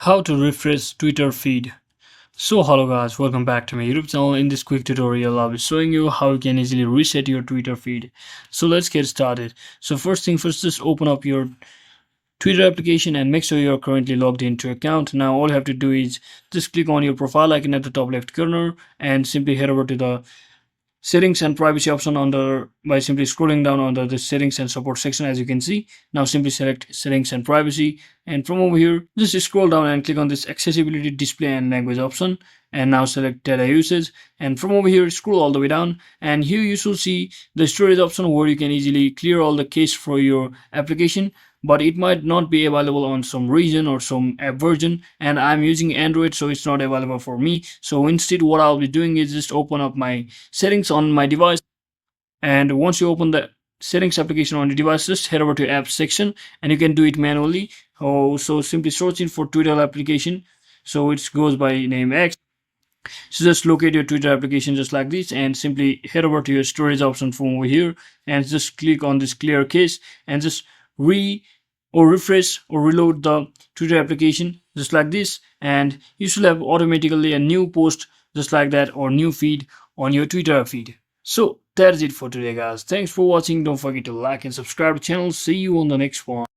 How to refresh Twitter feed. So hello guys, welcome back to my YouTube channel. In this quick tutorial I'll be showing you how you can easily reset your Twitter feed. So let's get started. So first thing first, just open up your Twitter application and make sure you're currently logged into your account. Now all you have to do is just click on your profile icon at the top left corner and simply head over to the settings and privacy option under by simply scrolling down under the settings and support section. As you can see, now simply select settings and privacy, and from over here just scroll down and click on this accessibility, display and language option, and now select data usage, and from over here scroll all the way down, and here you should see the storage option where you can easily clear all the cache for your application, but it might not be available on some region or some app version, and I'm using Android, so it's not available for me. So instead what I'll be doing is just open up my settings on my device, and once you open the settings application on your device, just head over to apps section, and you can do it manually. So simply searching for Twitter application, so it goes by name X. So just locate your Twitter application just like this, and simply head over to your storage option from over here, and just click on this clear cache, and just refresh or reload the Twitter application just like this, and you should have automatically a new post just like that or new feed on your Twitter feed. So that is it for today guys. Thanks for watching. Don't forget to like and subscribe to the channel. See you on the next one.